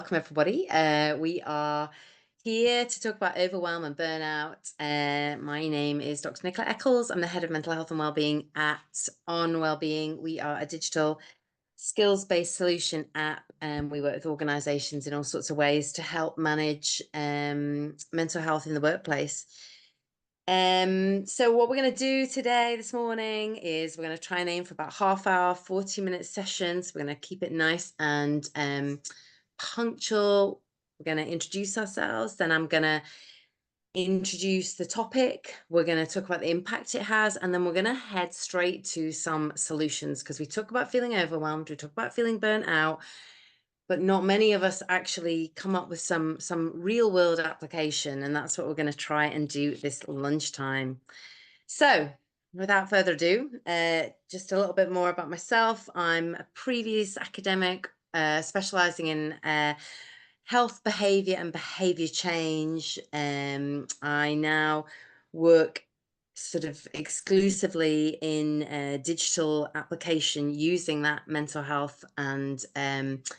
Welcome, everybody. We are here to talk about overwhelm and burnout. My name is Dr. Nicola Eccles. I'm the head of Mental Health and Wellbeing at On Wellbeing. We are a digital skills-based solution app, and we work with organizations in all sorts of ways to help manage mental health in the workplace. So what we're going to do this morning, is we're going to try and aim for about half hour, 40-minute sessions. We're going to keep it nice and punctual. We're going to introduce ourselves, then I'm going to introduce the topic. We're going to talk about the impact it has, and then we're going to head straight to some solutions, because we talk about feeling overwhelmed, we talk about feeling burnt out, but not many of us actually come up with some real world application, and that's what we're going to try and do this lunchtime. So without further ado, just a little bit more about myself. I'm a previous academic specializing in health behavior and behavior change. I now work sort of exclusively in digital application using that mental health and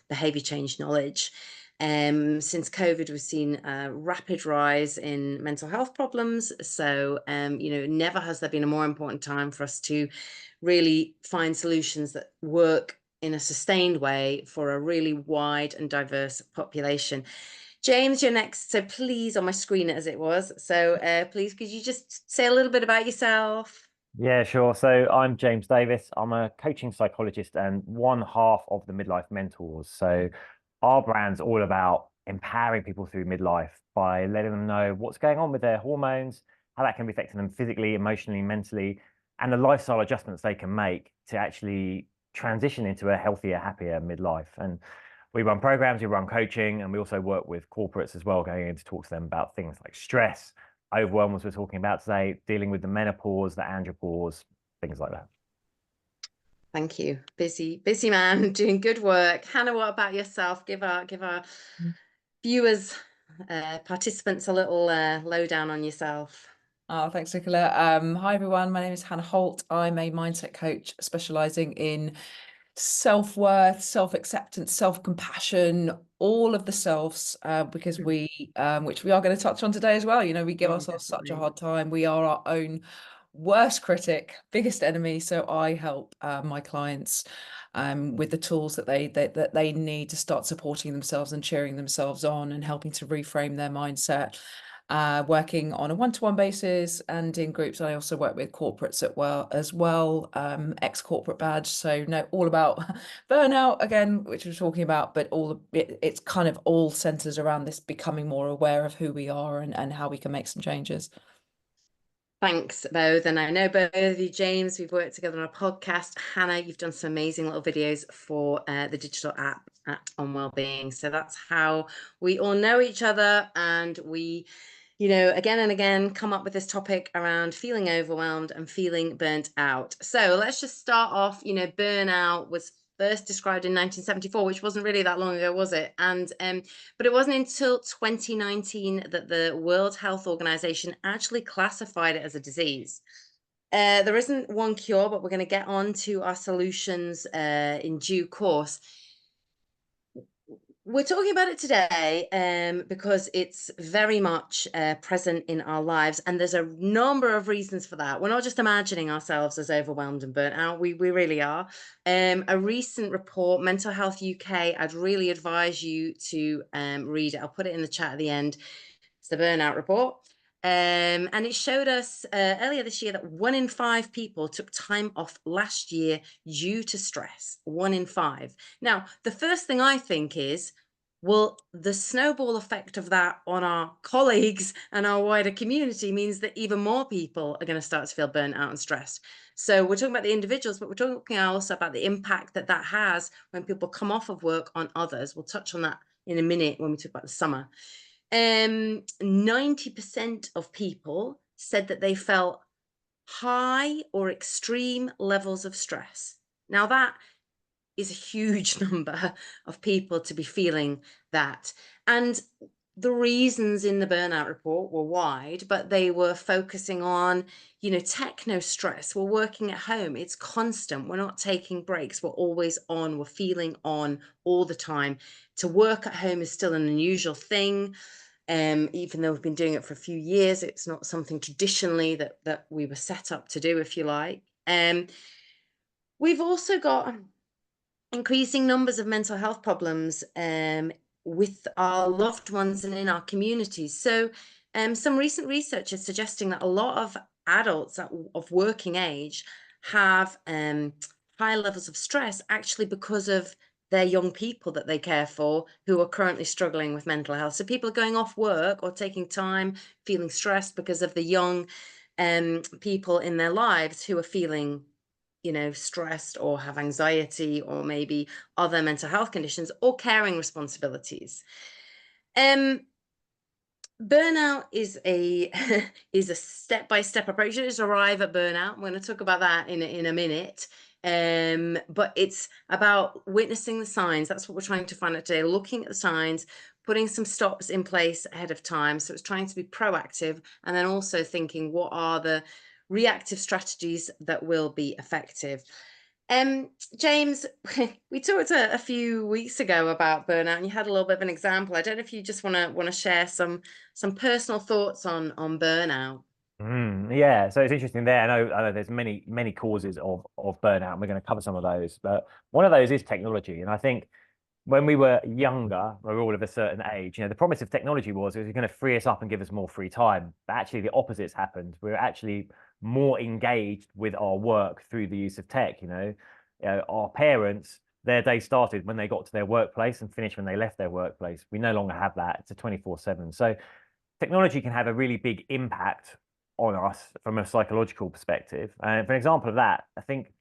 behavior change knowledge. Since COVID, we've seen a rapid rise in mental health problems. So, never has there been a more important time for us to really find solutions that work in a sustained way for a really wide and diverse population. James, you're next. So please, on my screen as it was. So please, could you just say a little bit about yourself? Yeah, sure. So I'm James Davis. I'm a coaching psychologist and one half of the Midlife Mentors. So our brand's all about empowering people through midlife by letting them know what's going on with their hormones, how that can be affecting them physically, emotionally, mentally, and the lifestyle adjustments they can make to actually transition into a healthier, happier midlife. And we run programs, we run coaching, and we also work with corporates as well, going in to talk to them about things like stress, overwhelm, as we're talking about today, dealing with the menopause, the andropause, things like that. Thank you. Busy man, doing good work. Hannah, what about yourself? Give our viewers, participants, a little lowdown on yourself. Oh, thanks, Nicola. Hi, everyone. My name is Hannah Holt. I'm a mindset coach specializing in self-worth, self-acceptance, self-compassion, all of the selves, because which we are going to touch on today as well. We give ourselves such a hard time. We are our own worst critic, biggest enemy. So I help my clients with the tools that they need to start supporting themselves and cheering themselves on and helping to reframe their mindset. Working on a one-to-one basis and in groups. I also work with corporates as well, ex-corporate badge. So all about burnout again, which we're talking about, but it's kind of all centers around this becoming more aware of who we are and how we can make some changes. Thanks, both. And I know both of you, James, we've worked together on a podcast. Hannah, you've done some amazing little videos for the digital app at On Wellbeing. So that's how we all know each other. And we, again and again, come up with this topic around feeling overwhelmed and feeling burnt out. So let's just start off. Burnout was first described in 1974, which wasn't really that long ago, was it? And but it wasn't until 2019 that the World Health Organization actually classified it as a disease. There isn't one cure, but we're going to get on to our solutions in due course. We're talking about it today because it's very much present in our lives, and there's a number of reasons for that. We're not just imagining ourselves as overwhelmed and burnt out. We really are. A recent report, Mental Health UK, I'd really advise you to read it. I'll put it in the chat at the end. It's the burnout report. And it showed us earlier this year that 1 in 5 people took time off last year due to stress. 1 in 5. Now, the first thing I think is, well, the snowball effect of that on our colleagues and our wider community means that even more people are going to start to feel burnt out and stressed. So we're talking about the individuals, but we're talking also about the impact that has when people come off of work on others. We'll touch on that in a minute when we talk about the summer. 90% of people said that they felt high or extreme levels of stress. Now, that is a huge number of people to be feeling that. And the reasons in the burnout report were wide, but they were focusing on, techno stress. We're working at home. It's constant. We're not taking breaks. We're always on. We're feeling on all the time. To work at home is still an unusual thing. Even though we've been doing it for a few years, it's not something traditionally that we were set up to do, if you like. We've also got increasing numbers of mental health problems with our loved ones and in our communities. So some recent research is suggesting that a lot of adults of working age have high levels of stress actually because of their young people that they care for who are currently struggling with mental health. So people are going off work or taking time, feeling stressed because of the young people in their lives who are feeling stressed or have anxiety or maybe other mental health conditions or caring responsibilities. Burnout is a is a step-by-step approach. You just arrive at burnout. I'm going to talk about that in a minute. But it's about witnessing the signs. That's what we're trying to find out today. Looking at the signs, putting some stops in place ahead of time. So it's trying to be proactive, and then also thinking what are the reactive strategies that will be effective. James, we talked a few weeks ago about burnout, and you had a little bit of an example. I don't know if you just want to share some personal thoughts on burnout. Yeah, so it's interesting there. I know there's many causes of burnout, and we're going to cover some of those. But one of those is technology, and I think when we were younger, we were all of a certain age, the promise of technology was it was going to free us up and give us more free time. But actually, the opposite's happened. We're actually more engaged with our work through the use of tech. Our parents, their day started when they got to their workplace and finished when they left their workplace. We no longer have that. It's a 24/7. So technology can have a really big impact on us from a psychological perspective. And for an example of that, I think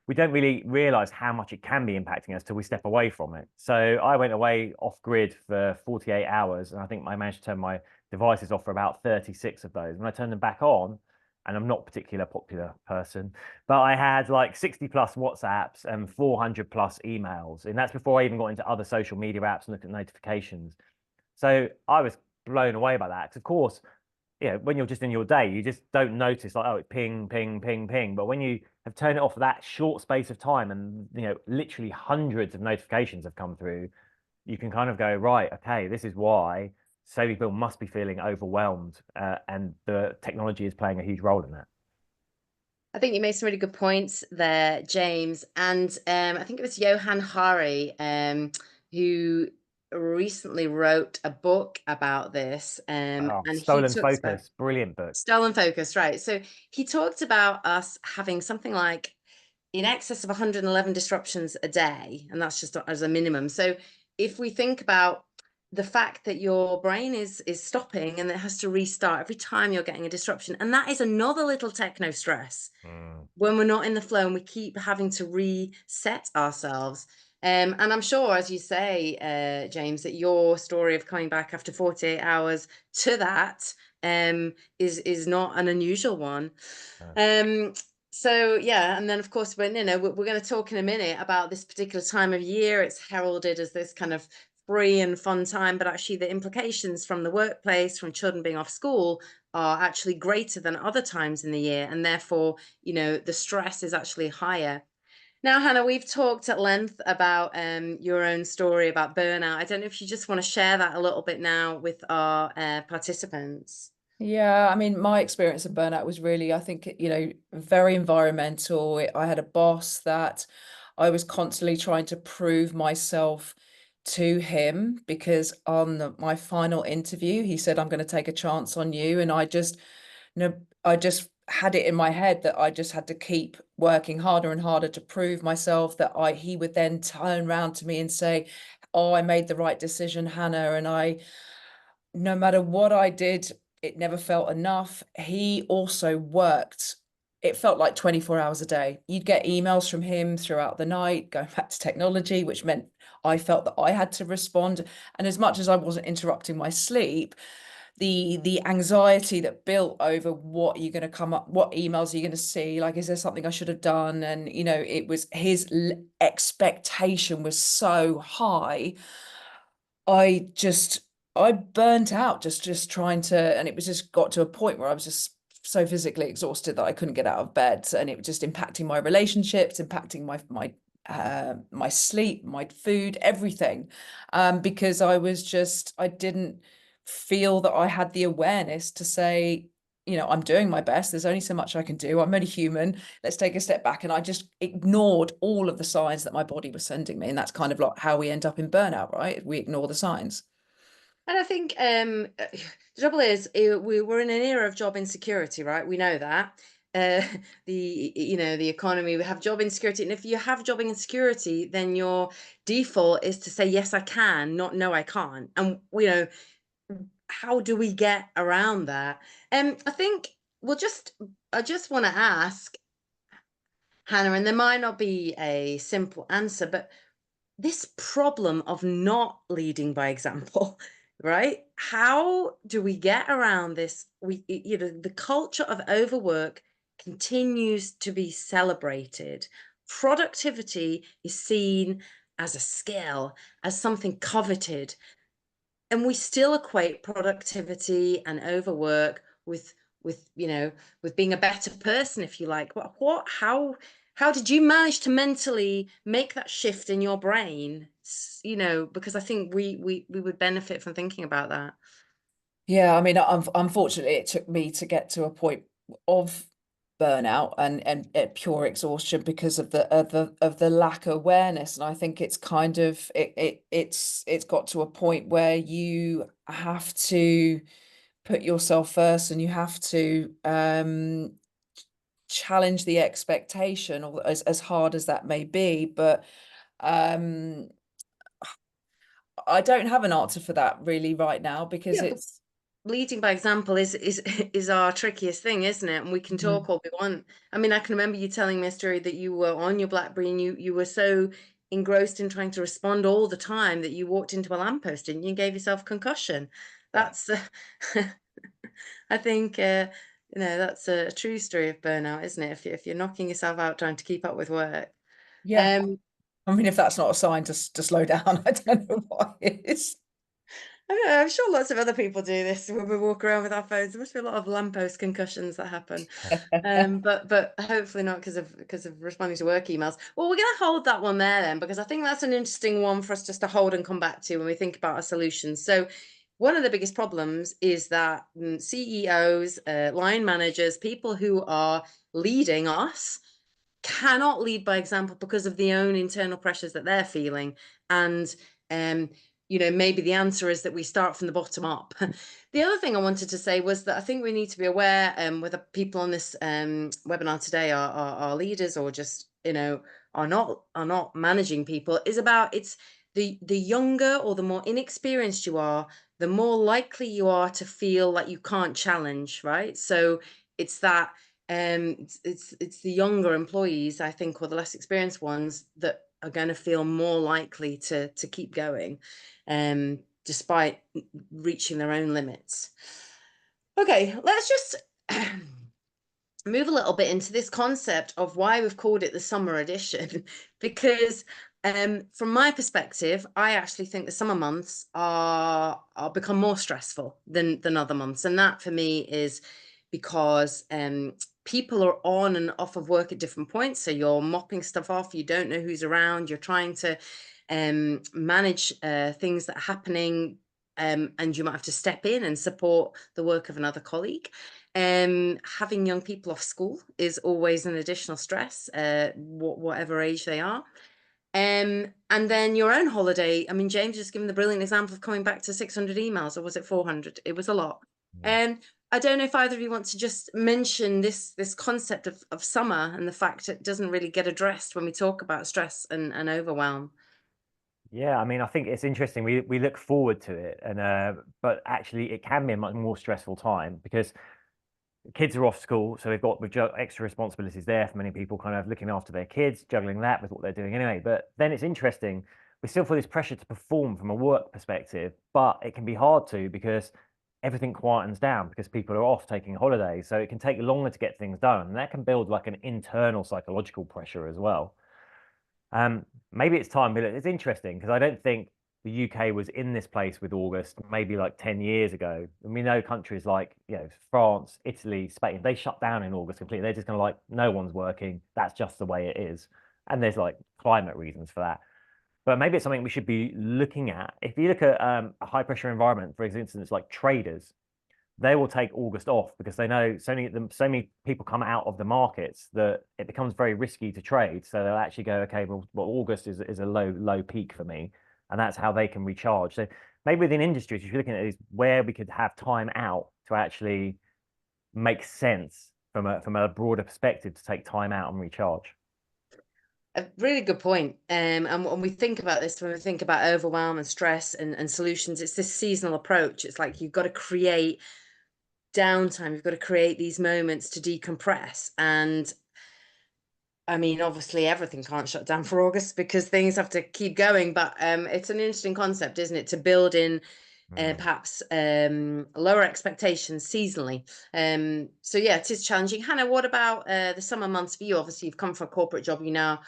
we don't really realize how much it can be impacting us till we step away from it. So I went away off grid for 48 hours, and I think I managed to turn my devices off for about 36 of those. When I turned them back on, and I'm not a particular popular person, but I had like 60 plus WhatsApps and 400 plus emails. And that's before I even got into other social media apps and looked at notifications. So I was blown away by that. Because of course, when you're just in your day, you just don't notice like, oh, it ping, ping, ping, ping. But when you have turned it off for that short space of time and, literally hundreds of notifications have come through, you can kind of go, right, okay, this is why so many people must be feeling overwhelmed. And the technology is playing a huge role in that. I think you made some really good points there, James. And I think it was Johan Hari who recently wrote a book about this. And he Stolen talks about Focus, brilliant book. Stolen Focus, right. So he talked about us having something like in excess of 111 disruptions a day, and that's just as a minimum. So if we think about the fact that your brain is stopping and it has to restart every time you're getting a disruption, and that is another little techno stress when we're not in the flow and we keep having to reset ourselves. And I'm sure, as you say, James, that your story of coming back after 48 hours to that is not an unusual one. So yeah, and then of course we're going to talk in a minute about this particular time of year. It's heralded as this kind of free and fun time, but actually the implications from the workplace, from children being off school, are actually greater than other times in the year, and therefore the stress is actually higher. Now, Hannah, we've talked at length about your own story about burnout. I don't know if you just want to share that a little bit now with our participants. Yeah, I mean, my experience of burnout was really, I think, very environmental. I had a boss that I was constantly trying to prove myself to him, because on my final interview, he said, I'm going to take a chance on you. And I just had it in my head that I just had to keep working harder and harder to prove myself, that he would then turn around to me and say, oh, I made the right decision, Hannah. And no matter what I did, it never felt enough. He also worked, it felt like 24 hours a day. You'd get emails from him throughout the night, going back to technology, which meant I felt that I had to respond. And as much as I wasn't interrupting my sleep, the anxiety that built over what you're going to come up, what emails are you going to see, like, is there something I should have done? And it was, his expectation was so high. I just I burnt out just trying to, and it was just got to a point where I was just so physically exhausted that I couldn't get out of bed, and it was just impacting my relationships, impacting my sleep, my food, everything, because I didn't feel that I had the awareness to say, I'm doing my best. There's only so much I can do. I'm only human. Let's take a step back. And I just ignored all of the signs that my body was sending me. And that's kind of like how we end up in burnout, right? We ignore the signs. And I think the trouble is we're in an era of job insecurity, right? We know that. The economy, we have job insecurity, and if you have job insecurity, then your default is to say yes I can, not no I can't. And how do we get around that? I think I just want to ask Hannah, and there might not be a simple answer, but this problem of not leading by example, right? How do we get around this? The culture of overwork continues to be celebrated. Productivity is seen as a skill, as something coveted, and we still equate productivity and overwork with being a better person, if you like. How did you manage to mentally make that shift in your brain? Because I think we would benefit from thinking about that. Yeah, I mean, unfortunately, it took me to get to a point of burnout and pure exhaustion because of the lack of awareness. And I think it's kind of it's got to a point where you have to put yourself first, and you have to challenge the expectation, or as hard as that may be. But um I don't have an answer for that really right now, because Yeah, it's leading by example is our trickiest thing, isn't it? And we can talk all we want. I mean, I can remember you telling me a story that you were on your BlackBerry and you were so engrossed in trying to respond all the time that you walked into a lamppost, didn't you, and gave yourself concussion. yeah. That's I think that's a true story of burnout, isn't it? If you're knocking yourself out trying to keep up with work. Yeah. Um, I mean, if that's not a sign to slow down, I don't know what is. I don't know, I'm sure lots of other people do this when we walk around with our phones. There must be a lot of lamppost concussions that happen. But hopefully not because of responding to work emails. Well, we're going to hold that one there then, because I think that's an interesting one for us just to hold and come back to when we think about our solutions. So one of the biggest problems is that CEOs, line managers, people who are leading us cannot lead by example because of the own internal pressures that they're feeling. And maybe the answer is that we start from the bottom up. The other thing I wanted to say was that I think we need to be aware, whether people on this webinar today are leaders or just are not managing people, is about it's the younger or the more inexperienced you are, the more likely you are to feel like you can't challenge, right? So it's that it's the younger employees, I think, or the less experienced ones, that are going to feel more likely to keep going, despite reaching their own limits. Okay, let's just move a little bit into this concept of why we've called it the summer edition, because from my perspective, I actually think the summer months are become more stressful than other months, and that for me is because people are on and off of work at different points. So you're mopping stuff off, you don't know who's around, you're trying to manage things that are happening, and you might have to step in and support the work of another colleague. Having young people off school is always an additional stress, whatever age they are. And then your own holiday. I mean, James just given the brilliant example of coming back to 600 emails, or was it 400? It was a lot. Yeah. I don't know if either of you want to just mention this concept of summer and the fact it doesn't really get addressed when we talk about stress and overwhelm. Yeah, I mean, I think it's interesting. We look forward to it, but actually, it can be a much more stressful time because kids are off school, so we've got extra responsibilities there for many people, kind of looking after their kids, juggling that with what they're doing anyway. But then it's interesting. We still feel this pressure to perform from a work perspective, but it can be hard to because everything quietens down because people are off taking holidays. So it can take longer to get things done, and that can build like an internal psychological pressure as well. Maybe it's time, but it's interesting because I don't think the UK was in this place with August maybe like 10 years ago. And we know countries like, France, Italy, Spain, they shut down in August completely. They're just going to like, no one's working. That's just the way it is. And there's like climate reasons for that. But maybe it's something we should be looking at. If you look at a high pressure environment, for instance, like traders, they will take August off because they know so many people come out of the markets that it becomes very risky to trade. So they'll actually go, okay, well August is a low peak for me, and that's how they can recharge. So maybe within industries, if you're looking at is where we could have time out to actually make sense from a broader perspective to take time out and recharge. A really good point. And when we think about this, when we think about overwhelm and stress and solutions, it's this seasonal approach. It's like you've got to create downtime. You've got to create these moments to decompress. And I mean, obviously everything can't shut down for August because things have to keep going. But it's an interesting concept, isn't it? To build in perhaps lower expectations seasonally. So yeah, it is challenging. Hannah, what about the summer months for you? Obviously, you've come from a corporate job. You now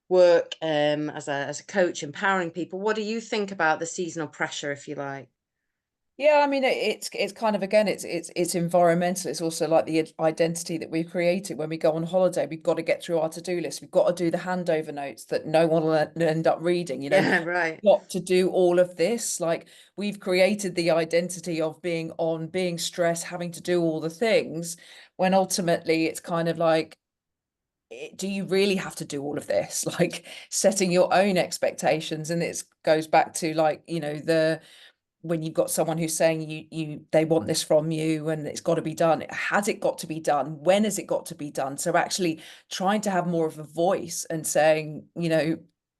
work as a coach, empowering people. What do you think about the seasonal pressure, if you like? Yeah, I mean, it's kind of, again, it's environmental. It's also like the identity that we've created when we go on holiday. We've got to get through our to-do list. We've got to do the handover notes that no one will end up reading. Yeah, right. Got to do all of this. Like, we've created the identity of being stressed, having to do all the things, when ultimately it's kind of like, do you really have to do all of this? Like, setting your own expectations, and it goes back to, like, when you've got someone who's saying they want this from you and it's got to be done. Has it got to be done? When has it got to be done? So actually trying to have more of a voice and saying,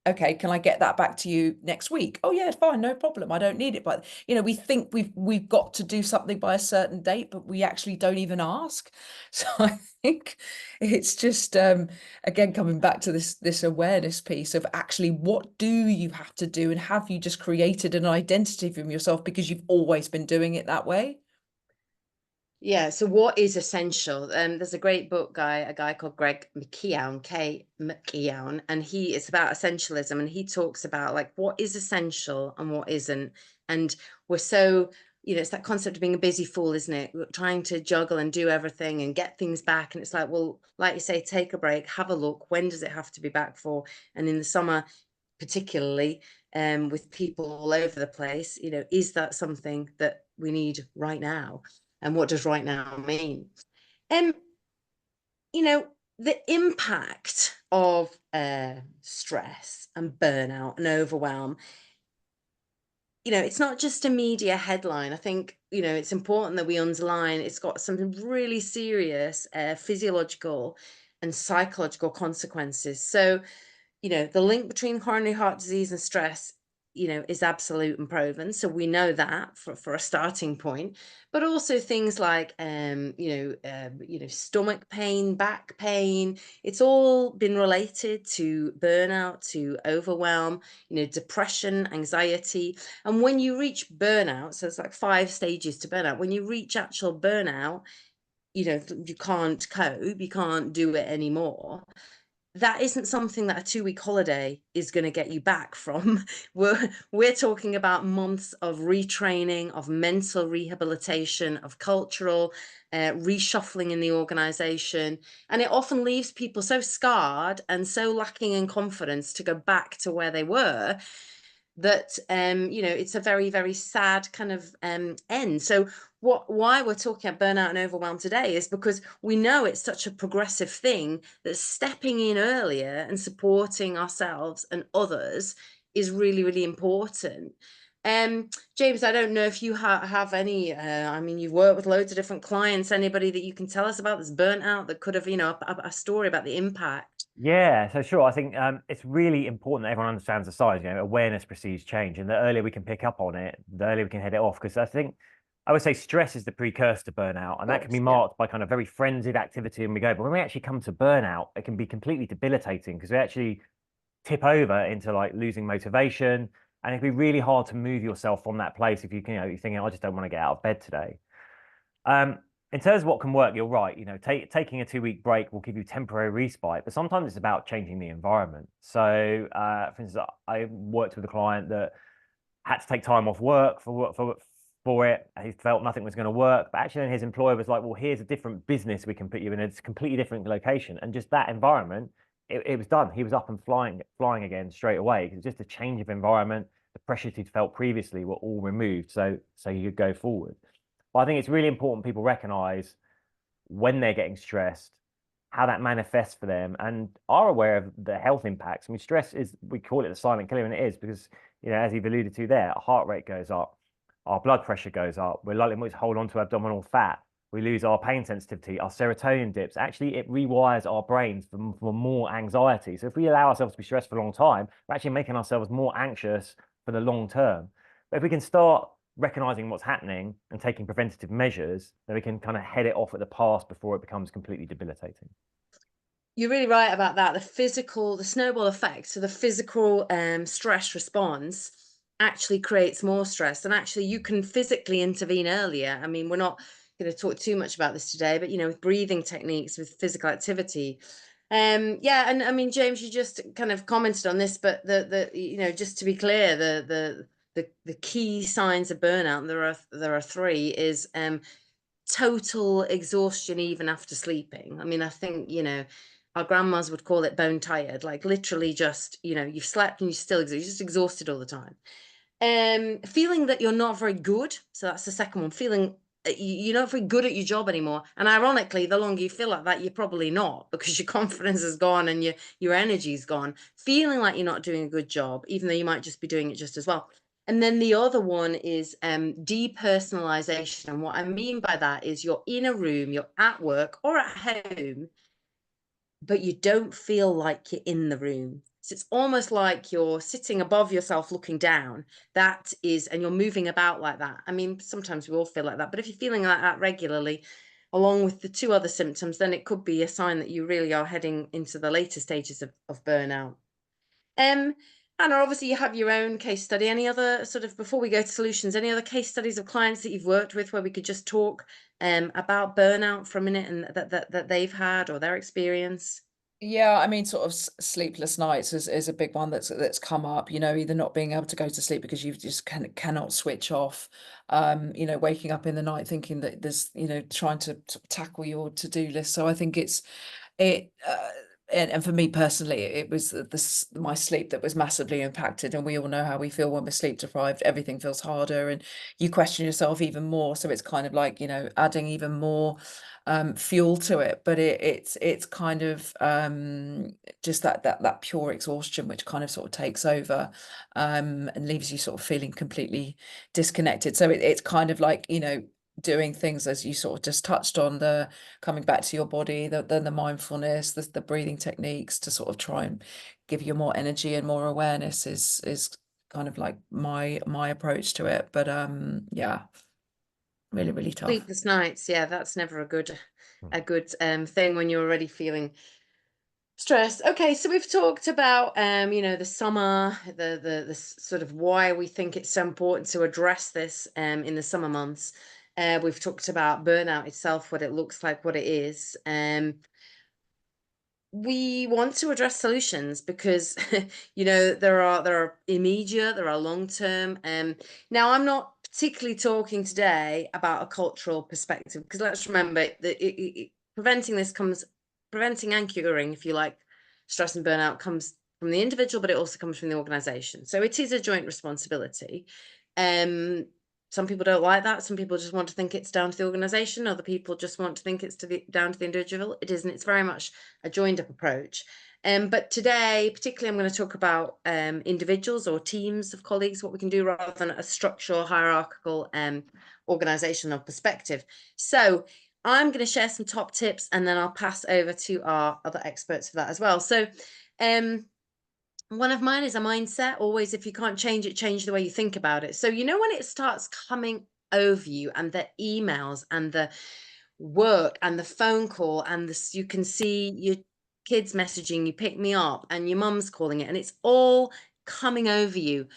okay, can I get that back to you next week? Oh yeah, fine, no problem. I don't need it. But we think we've got to do something by a certain date, but we actually don't even ask. So I think it's just again coming back to this awareness piece of actually, what do you have to do, and have you just created an identity from yourself because you've always been doing it that way? Yeah, so what is essential? There's a great book a guy called Greg McKeown, K. McKeown, and it's about essentialism, and he talks about like what is essential and what isn't. And we're so, it's that concept of being a busy fool, isn't it? We're trying to juggle and do everything and get things back. And it's like, well, like you say, take a break, have a look. When does it have to be back for? And in the summer, particularly, with people all over the place, is that something that we need right now? And what does right now mean? Um, the impact of stress and burnout and overwhelm, it's not just a media headline. I think, it's important that we underline it's got some really serious physiological and psychological consequences. So, the link between coronary heart disease and stress, is absolute and proven. So we know that for a starting point, but also things like, stomach pain, back pain. It's all been related to burnout, to overwhelm, depression, anxiety. And when you reach burnout, so it's like 5 stages to burnout. When you reach actual burnout, you can't cope, you can't do it anymore. That isn't something that a 2-week holiday is going to get you back from. We're talking about months of retraining, of mental rehabilitation, of cultural reshuffling in the organization. And it often leaves people so scarred and so lacking in confidence to go back to where they were, that it's a very, very sad kind of end. So why we're talking about burnout and overwhelm today is because we know it's such a progressive thing that stepping in earlier and supporting ourselves and others is really, really important. James, I don't know if you have any, I mean, you've worked with loads of different clients, anybody that you can tell us about that's burnt out that could have, a story about the impact? Yeah, so sure. I think it's really important that everyone understands the signs. Awareness precedes change, and the earlier we can pick up on it, the earlier we can head it off. Because I would say stress is the precursor to burnout, and that can be marked by kind of very frenzied activity, and we go. But when we actually come to burnout, it can be completely debilitating because we actually tip over into like losing motivation, and it can be really hard to move yourself from that place if you're thinking, I just don't want to get out of bed today. In terms of what can work, you're right. Taking a 2-week break will give you temporary respite, but sometimes it's about changing the environment. So, for instance, I worked with a client that had to take time off work for it. He felt nothing was going to work. But actually, then his employer was like, well, here's a different business we can put you in. It's a completely different location. And just that environment, it was done. He was up and flying again straight away. It's just a change of environment. The pressures he'd felt previously were all removed. So he could go forward. But I think it's really important people recognize when they're getting stressed, how that manifests for them, and are aware of the health impacts. I mean, stress is, we call it the silent killer, and it is because, as you've alluded to there, our heart rate goes up, our blood pressure goes up, we're likely to hold on to abdominal fat, we lose our pain sensitivity, our serotonin dips. Actually, it rewires our brains for more anxiety. So if we allow ourselves to be stressed for a long time, we're actually making ourselves more anxious for the long term. But if we can start recognizing what's happening and taking preventative measures, then we can kind of head it off at the pass before it becomes completely debilitating. You're really right about that. The snowball effect. So the physical stress response actually creates more stress, and actually you can physically intervene earlier. I mean, we're not going to talk too much about this today, but with breathing techniques, with physical activity. Yeah, and I mean, James, you just kind of commented on this, but just to be clear, the key signs of burnout, and there are three, is total exhaustion even after sleeping. I mean, I think our grandmas would call it bone tired, like literally just you've slept and you're just exhausted all the time. Feeling that you're not very good, so that's the second one. Feeling you're not very good at your job anymore, and ironically, the longer you feel like that, you're probably not, because your confidence is gone and your energy's gone. Feeling like you're not doing a good job, even though you might just be doing it just as well. And then the other one is depersonalization. And what I mean by that is you're in a room, you're at work or at home, but you don't feel like you're in the room. So it's almost like you're sitting above yourself looking down. And you're moving about like that. I mean, sometimes we all feel like that, but if you're feeling like that regularly, along with the two other symptoms, then it could be a sign that you really are heading into the later stages of burnout. Hannah, obviously you have your own case study. Any other before we go to solutions, any other case studies of clients that you've worked with where we could just talk about burnout for a minute, and that they've had or their experience? Yeah, I mean, sort of sleepless nights is a big one that's come up, either not being able to go to sleep because you just cannot switch off, waking up in the night thinking that there's, trying to tackle your to-do list. So I think and for me personally, it was my sleep that was massively impacted, and we all know how we feel when we're sleep deprived. Everything feels harder and you question yourself even more. So it's kind of like, adding even more fuel to it, but it's kind of just that pure exhaustion which kind of sort of takes over and leaves you sort of feeling completely disconnected. So it's kind of like, doing things as you sort of just touched on, the coming back to your body, the mindfulness, the breathing techniques to sort of try and give you more energy and more awareness is kind of like my approach to it. But yeah, really, really tough. Sleepless nights, yeah, that's never a good thing when you're already feeling stressed. Okay, so we've talked about the summer, the sort of why we think it's so important to address this in the summer months. We've talked about burnout itself, what it looks like, what it is. We want to address solutions because there are immediate, there are long term. Now I'm not particularly talking today about a cultural perspective, because let's remember that preventing and curing, if you like, stress and burnout comes from the individual, but it also comes from the organization. So it is a joint responsibility. Some people don't like that. Some people just want to think it's down to the organization. Other people just want to think it's down to the individual. It isn't. It's very much a joined up approach. But today, particularly, I'm going to talk about individuals or teams of colleagues, what we can do rather than a structural, hierarchical organizational perspective. So I'm going to share some top tips, and then I'll pass over to our other experts for that as well. So one of mine is a mindset. Always, if you can't change it, change the way you think about it. So, when it starts coming over you, and the emails and the work and the phone call, and you can see your kids messaging you, pick me up, and your mum's calling it, and it's all coming over you.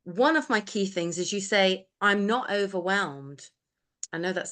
One of my key things is you say, I'm not overwhelmed. I know that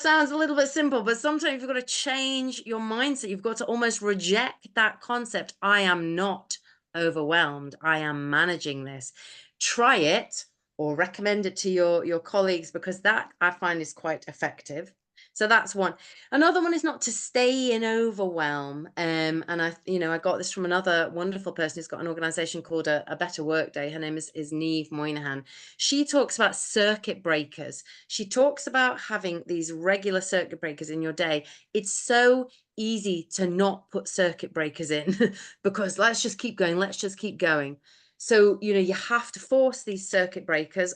sounds a little bit simple, but sometimes you've got to change your mindset. You've got to almost reject that concept. I am not overwhelmed. I am managing this. try it or recommend it to your colleagues, because that I find is quite effective. So that's one. Another one is not to stay in overwhelm. And I got this from another wonderful person who's got an organization called a Better Workday. Her name is Neve Moynihan. She talks about circuit breakers. She talks about having these regular circuit breakers in your day. It's so easy to not put circuit breakers in because let's just keep going. Let's just keep going. So, you have to force these circuit breakers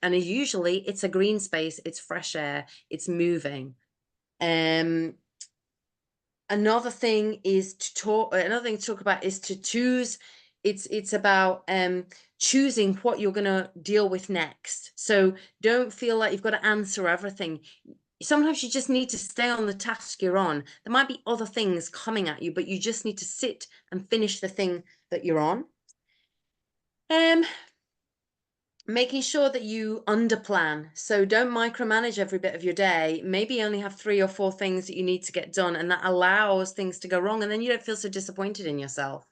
and usually it's a green space, it's fresh air, it's moving. Another thing to talk about is to choose. It's about choosing what you're going to deal with next. So don't feel like you've got to answer everything. Sometimes you just need to stay on the task you're on. There might be other things coming at you, but you just need to sit and finish the thing that you're on. Making sure that you underplan. So don't micromanage every bit of your day. Maybe only have 3 or 4 things that you need to get done, and that allows things to go wrong, and then you don't feel so disappointed in yourself.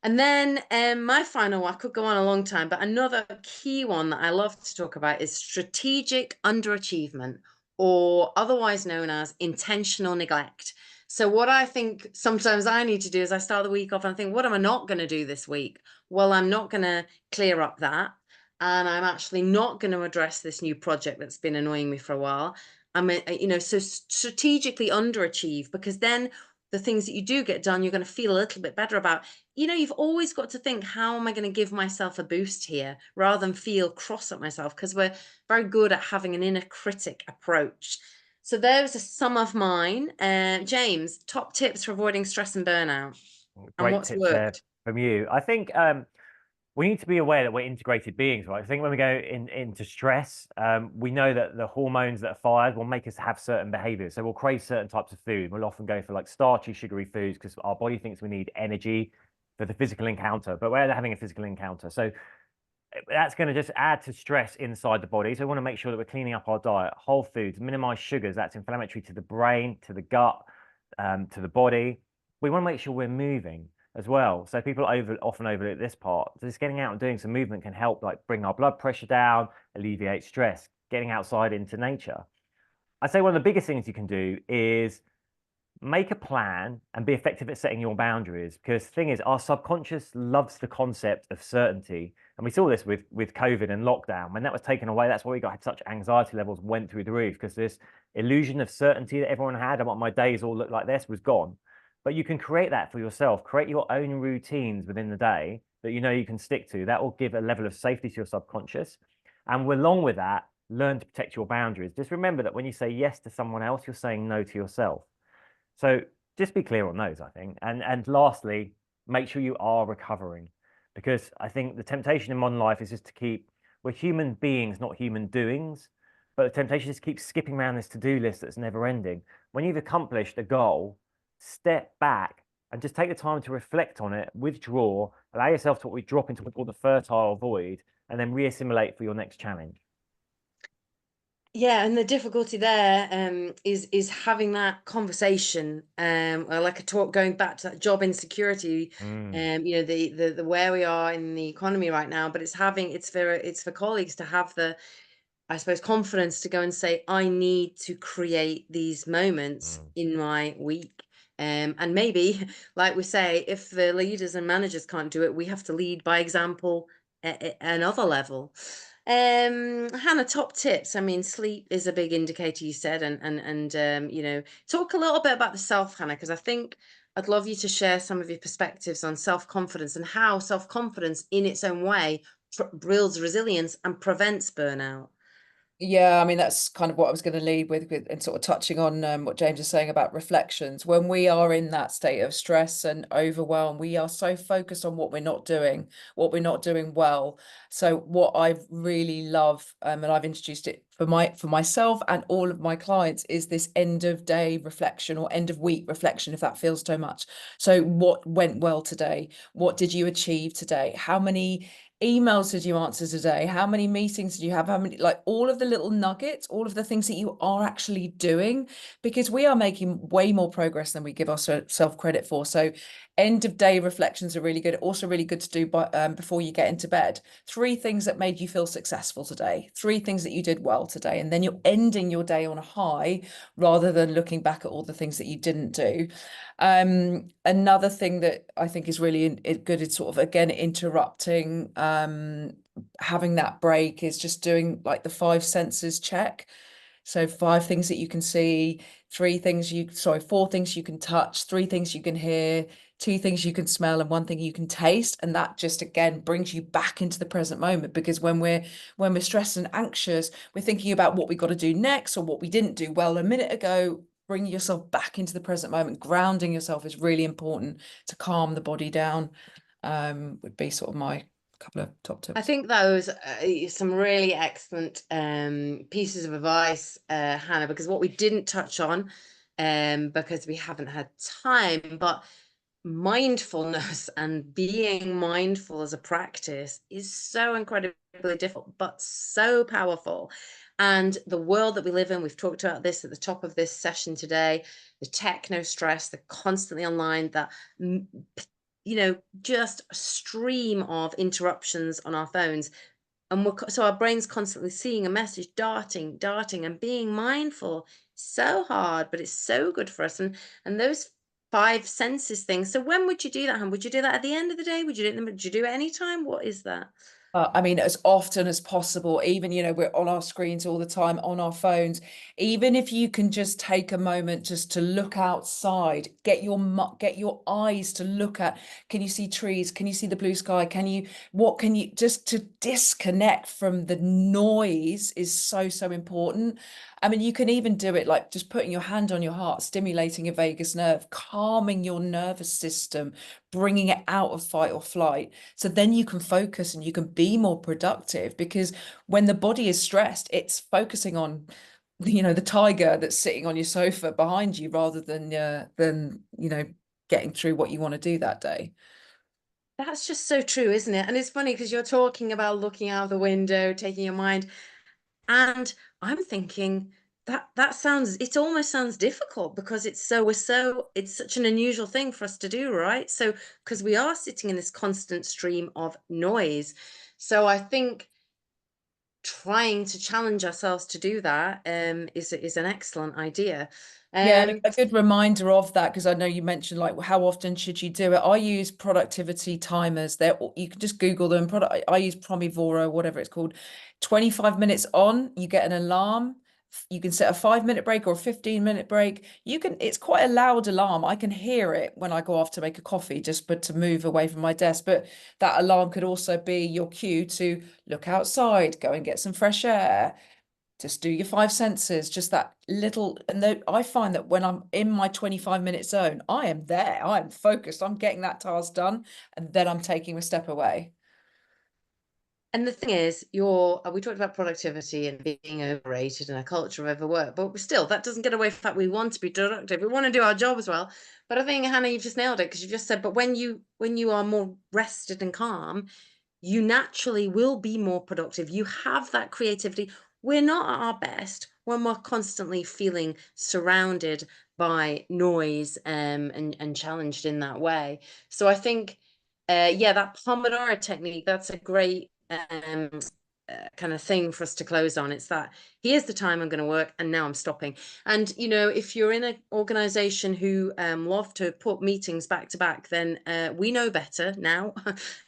And then my final one, I could go on a long time, but another key one that I love to talk about is strategic underachievement, or otherwise known as intentional neglect. So what I think sometimes I need to do is I start the week off and I think, what am I not going to do this week? Well, I'm not going to clear up that. And I'm actually not going to address this new project that's been annoying me for a while. So strategically underachieve, because then the things that you do get done, you're going to feel a little bit better about. You've always got to think, how am I going to give myself a boost here, rather than feel cross at myself, because we're very good at having an inner critic approach. So those are some of mine. James, top tips for avoiding stress and burnout, and Great what's tips there worked? from you. I think we need to be aware that we're integrated beings, right? I think when we go into stress, we know that the hormones that are fired will make us have certain behaviors. So we'll crave certain types of food. We'll often go for like starchy, sugary foods because our body thinks we need energy for the physical encounter, but we're having a physical encounter. So that's going to just add to stress inside the body. So we want to make sure that we're cleaning up our diet, whole foods, minimize sugars. That's inflammatory to the brain, to the gut, to the body. We want to make sure we're moving as well. So people often overlook this part. Just getting out and doing some movement can help, like bring our blood pressure down, alleviate stress, getting outside into nature. I'd say one of the biggest things you can do is make a plan and be effective at setting your boundaries, because the thing is, our subconscious loves the concept of certainty, and we saw this with COVID and lockdown. When that was taken away, that's why we had such anxiety levels went through the roof, because this illusion of certainty that everyone had and what my days all look like this was gone. But you can create that for yourself, create your own routines within the day that you can stick to. That will give a level of safety to your subconscious, and along with that, learn to protect your boundaries. Just remember that when you say yes to someone else, you're saying no to yourself. So just be clear on those, I think. And lastly, make sure you are recovering, because I think the temptation in modern life is just we're human beings, not human doings. But the temptation is to keep skipping around this to-do list that's never ending. When you've accomplished a goal, step back and just take the time to reflect on it, withdraw, allow yourself to drop into what we call the fertile void, and then reassimilate for your next challenge. Yeah, and the difficulty there is having that conversation, or like a talk, going back to that job insecurity, the where we are in the economy right now. But it's for colleagues to have the, I suppose, confidence to go and say, I need to create these moments in my week. And maybe, like we say, if the leaders and managers can't do it, we have to lead by example at another level. Hannah, top tips. I mean, sleep is a big indicator, you said, and talk a little bit about the self, Hannah, because I think I'd love you to share some of your perspectives on self-confidence and how self-confidence in its own way builds resilience and prevents burnout. Yeah, I mean, that's kind of what I was going to lead with and sort of touching on what James is saying about reflections. When we are in that state of stress and overwhelm, we are so focused on what we're not doing well. So what I really love, and I've introduced it for myself and all of my clients, is this end of day reflection or end of week reflection, if that feels too much. So what went well today? What did you achieve today? How many emails did you answer today? How many meetings did you have? How many, like all of the little nuggets, all of the things that you are actually doing, because we are making way more progress than we give ourselves credit for. So end of day reflections are really good. Also really good to do before you get into bed. 3 things that made you feel successful today, 3 things that you did well today. And then you're ending your day on a high rather than looking back at all the things that you didn't do. Another thing that I think is really good is sort of, again, interrupting, having that break, is just doing like the 5 senses check. So 5 things that you can see, 4 things you can touch, 3 things you can hear, 2 things you can smell, and 1 thing you can taste. And that just, again, brings you back into the present moment, because when we're stressed and anxious, we're thinking about what we got to do next or what we didn't do well a minute ago. Bringing yourself back into the present moment, grounding yourself, is really important to calm the body down. Would be sort of my couple of top tips. I think those are some really excellent pieces of advice, Hannah, because what we didn't touch on, because we haven't had time, but mindfulness and being mindful as a practice is so incredibly difficult, but so powerful. And the world that we live in, we've talked about this at the top of this session today, the techno stress, the constantly online, that just a stream of interruptions on our phones. And so our brain's constantly seeing a message, darting, and being mindful. So hard, but it's so good for us. And those 5 senses things. So when would you do that, Han? Would you do that at the end of the day? Would you do it anytime? What is that? I mean, as often as possible. Even, we're on our screens all the time, on our phones. Even if you can just take a moment just to look outside, get your eyes to look at, can you see trees? Can you see the blue sky? Just to disconnect from the noise is so, so important. I mean, you can even do it like just putting your hand on your heart, stimulating your vagus nerve, calming your nervous system, bringing it out of fight or flight. So then you can focus and you can be more productive, because when the body is stressed, it's focusing on, the tiger that's sitting on your sofa behind you, rather than getting through what you want to do that day. That's just so true, isn't it? And it's funny because you're talking about looking out the window, taking your mind. And I'm thinking that sounds, it almost sounds difficult, because it's such an unusual thing for us to do, right? So, because we are sitting in this constant stream of noise. So I think trying to challenge ourselves to do that is an excellent idea. Yeah, and a good reminder of that, because I know you mentioned like how often should you do it. I use productivity timers. You can just Google them. I use Promivora, whatever it's called. 25 minutes on, you get an alarm. You can set a 5-minute break or a 15-minute break. It's quite a loud alarm. I can hear it when I go off to make a coffee, but to move away from my desk. But that alarm could also be your cue to look outside, go and get some fresh air. Just do your 5 senses, just that little. And I find that when I'm in my 25-minute zone, I am there, I am focused, I'm getting that task done, and then I'm taking a step away. And the thing is, we talked about productivity and being overrated and a culture of overwork, but still, that doesn't get away from the fact we want to be productive. We want to do our job as well. But I think, Hannah, you've just nailed it, because you've just said, but when you are more rested and calm, you naturally will be more productive. You have that creativity. We're not at our best when we're constantly feeling surrounded by noise, and challenged in that way. So I think, that Pomodoro technique, that's a great kind of thing for us to close on. It's that, here's the time I'm going to work, and now I'm stopping. And if you're in an organization who love to put meetings back to back, then we know better now.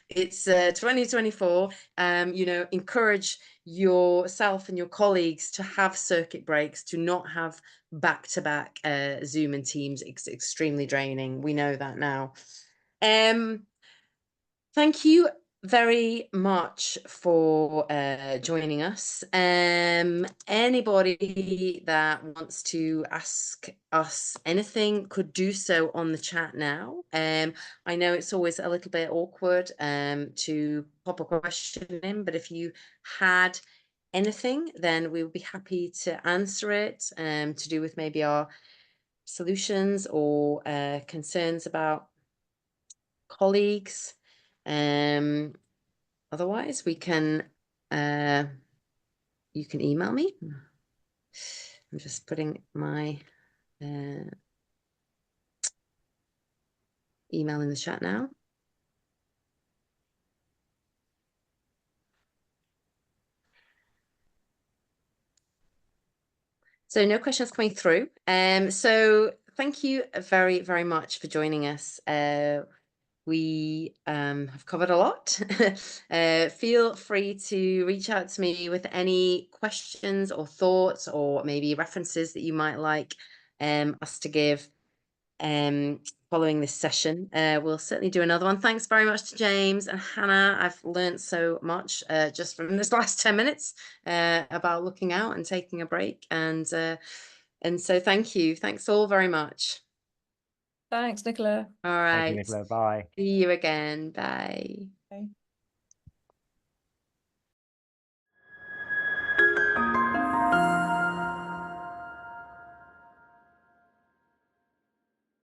It's 2024. Encourage yourself and your colleagues to have circuit breaks, to not have back-to-back Zoom and Teams. It's extremely draining. We know that now. Thank you very much for joining us. Anybody that wants to ask us anything could do so on the chat now. I know it's always a little bit awkward to pop a question in, but if you had anything, then we would be happy to answer it, to do with maybe our solutions or concerns about colleagues. otherwise, we can you can email me. I'm just putting my email in the chat now. So no questions coming through. So thank you very, very much for joining us. We have covered a lot. Feel free to reach out to me with any questions or thoughts, or maybe references that you might like us to give following this session. We'll certainly do another one. Thanks very much to James and Hannah. I've learned so much just from this last 10 minutes about looking out and taking a break. And so thank you. Thanks all very much. Thanks, Nicola. All Thank right. you, Nicola. Bye. See you again. Bye. Okay.